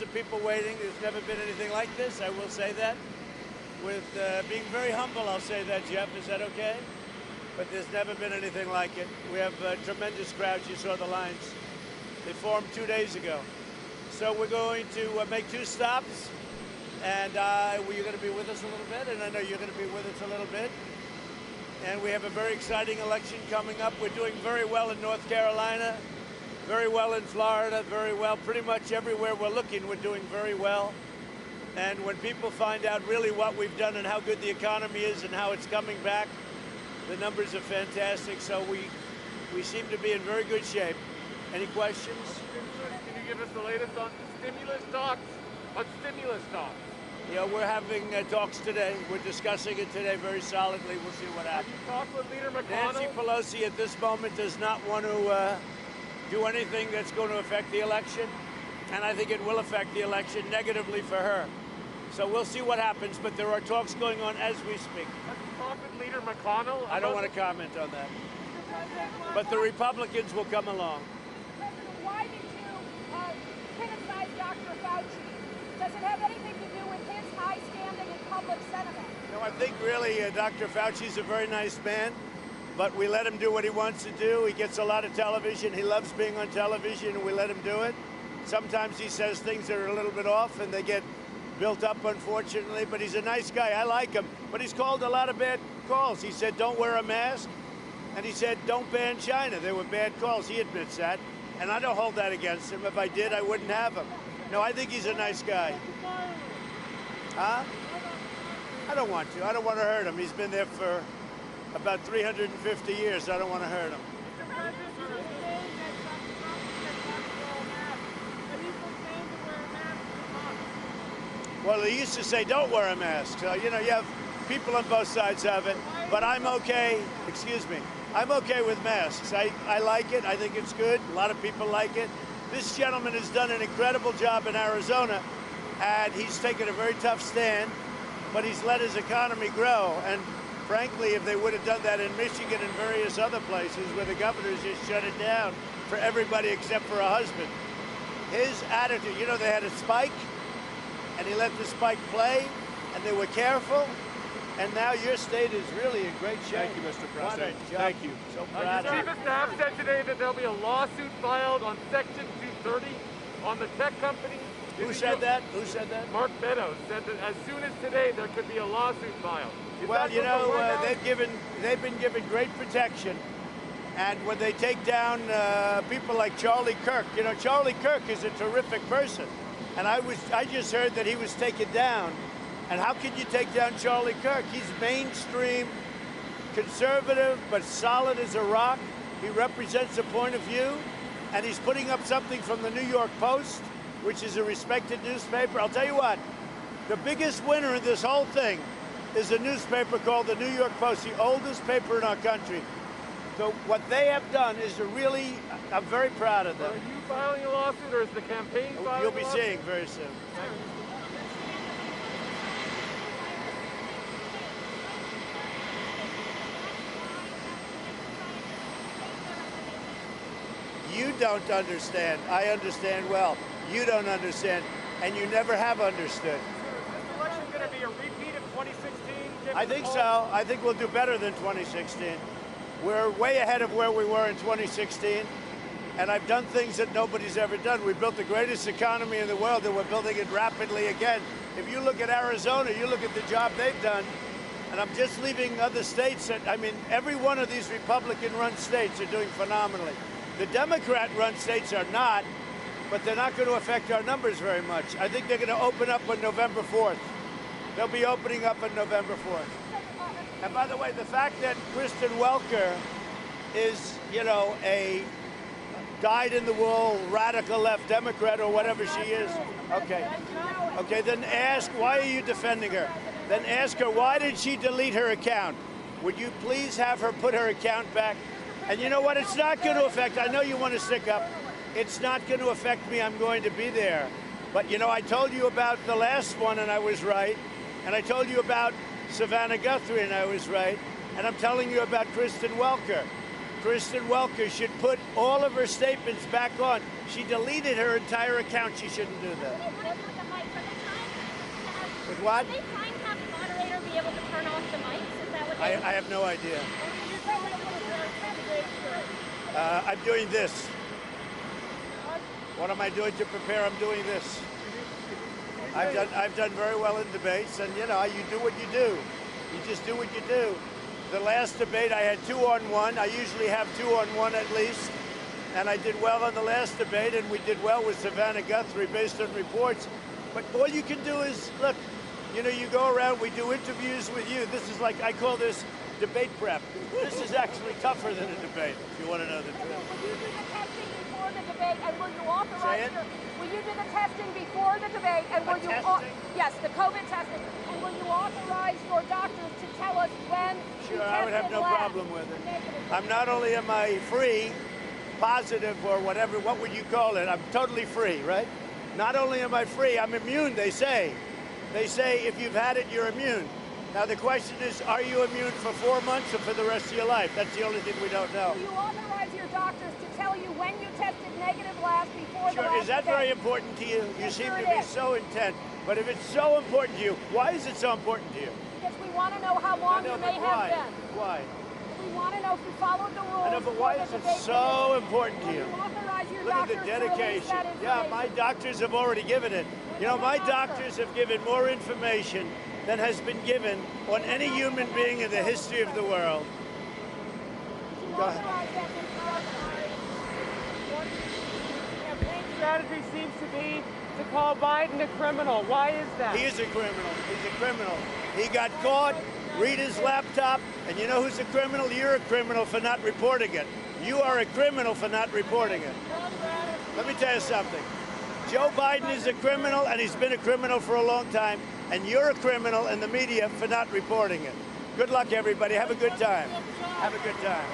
Of people waiting. There's never been anything like this. I will say that. With being very humble, I'll say that, Jeff. Is that okay? But there's never been anything like it. We have tremendous crowds. You saw the lines. They formed 2 days ago. So we're going to make 2 stops. And you're going to be with us a little bit. And I know you're going to be with us a little bit. And we have a very exciting election coming up. We're doing very well in North Carolina. Very well in Florida, very well. Pretty much everywhere we're looking, we're doing very well. And when people find out really what we've done and how good the economy is and how it's coming back, the numbers are fantastic. So we seem to be in very good shape. Any questions? Can you give us the latest on stimulus talks? Yeah, we're having talks today. We're discussing it today very solidly. We'll see what happens. Have you talked with Leader McConnell? Nancy Pelosi at this moment does not want to do anything that's going to affect the election, and I think it will affect the election negatively for her. So we'll see what happens, but there are talks going on as we speak. Have you talked with Leader McConnell? I don't want to comment on that. But the Republicans will come along. President, why did you criticize Dr. Fauci? Does it have anything to do with his high standing in public sentiment? No, I think really Dr. Fauci's a very nice man. But we let him do what he wants to do. He gets a lot of television. He loves being on television, and we let him do it. Sometimes he says things that are a little bit off, and they get built up, unfortunately. But he's a nice guy. I like him. But he's called a lot of bad calls. He said, don't wear a mask. And he said, don't ban China. They were bad calls. He admits that. And I don't hold that against him. If I did, I wouldn't have him. No, I think he's a nice guy. Huh? I don't want to. I don't want to hurt him. He's been there for about 350 years. I don't want to hurt him. Well, he used to say, don't wear a mask. So, you know, you have people on both sides of it. But I'm okay, excuse me, I'm okay with masks. I like it. I think it's good. A lot of people like it. This gentleman has done an incredible job in Arizona, and he's taken a very tough stand, but he's let his economy grow. And frankly, if they would have done that in Michigan and various other places where the governors just shut it down for everybody except for a husband, his attitude, you know, they had a spike, and he let the spike play, and they were careful, and now your state is really in great shape. Thank you, Mr. President. Thank you. So proud of you. Chief of Staff said today that there'll be a lawsuit filed on Section 230 on the tech company. Who said that? Who said that? Mark Meadows said that as soon as today there could be a lawsuit filed. Well, you know, they've been given great protection, and when they take down people like Charlie Kirk, you know, Charlie Kirk is a terrific person, and I just heard that he was taken down. And how can you take down Charlie Kirk? He's mainstream, conservative, but solid as a rock. He represents a point of view, and he's putting up something from the New York Post, which is a respected newspaper. I'll tell you what, the biggest winner in this whole thing is a newspaper called the New York Post, the oldest paper in our country. So what they have done is I'm very proud of them. Are you filing a lawsuit, or is the campaign filing a lawsuit? You'll be seeing very soon. You don't understand. I understand well. You don't understand, and you never have understood. Is this election going to be a repeat of 2016? I think so. I think we'll do better than 2016. We're way ahead of where we were in 2016, and I've done things that nobody's ever done. We built the greatest economy in the world, and we're building it rapidly again. If you look at Arizona, you look at the job they've done, and I'm just leaving other states. I mean, every one of these Republican-run states are doing phenomenally. The Democrat-run states are not, but they're not going to affect our numbers very much. I think they're going to open up on November 4th. They'll be opening up on November 4th. And by the way, the fact that Kristen Welker is, you know, a dyed-in-the-wool radical left Democrat or whatever she is, okay, then ask, why are you defending her? Then ask her, why did she delete her account? Would you please have her put her account back? And you know what? It's not going to affect, I know you want to stick up. It's not going to affect me. I'm going to be there. But, you know, I told you about the last one, and I was right. And I told you about Savannah Guthrie, and I was right. And I'm telling you about Kristen Welker. Kristen Welker should put all of her statements back on. She deleted her entire account. She shouldn't do that. With what? Are they trying to have the moderator be able to turn off the mics? Is that what I have no idea. I'm doing this. What am I doing to prepare? I'm doing this. I've done very well in debates, and you know, you do what you do. You just do what you do. The last debate I had 2-on-1. I usually have 2-on-1 at least, and I did well on the last debate, and we did well with Savannah Guthrie based on reports. But all you can do is look. You know, you go around. We do interviews with you. This is like I call this debate prep. This is actually tougher than a debate, if you want to know the truth. Will you do the testing before the debate, and will you authorize will you do the testing before the debate, and will you yes, the COVID testing, and will you authorize your doctors to tell us when Sure, I would have no problem with it. I'm not only am I free, positive, or whatever, what would you call it? I'm totally free, right? Not only am I free, I'm immune, they say. They say if you've had it, you're immune. Now the question is, are you immune for 4 months or for the rest of your life? That's the only thing we don't know. Will you authorize your doctors to tell you when you tested negative last before the last Sure, is that very important to you? You seem to be so intent. But if it's so important to you, why is it so important to you? Because we want to know how long you may have been. Why? We want to know if you followed the rules. I know, but why is it so important to you? Will you authorize your Look at doctors the dedication. to release that Yeah, my doctors have already given it. You know, my doctors have given more information than has been given on any human being in the history of the world. Go ahead. Campaign strategy seems to be to call Biden a criminal. Why is that? He is a criminal. He's a criminal. He got caught, read his laptop, and you know who's a criminal? You're a criminal for not reporting it. You are a criminal for not reporting it. Let me tell you something. Joe Biden is a criminal, and he's been a criminal for a long time, and you're a criminal in the media for not reporting it. Good luck, everybody. Have a good time. Have a good time.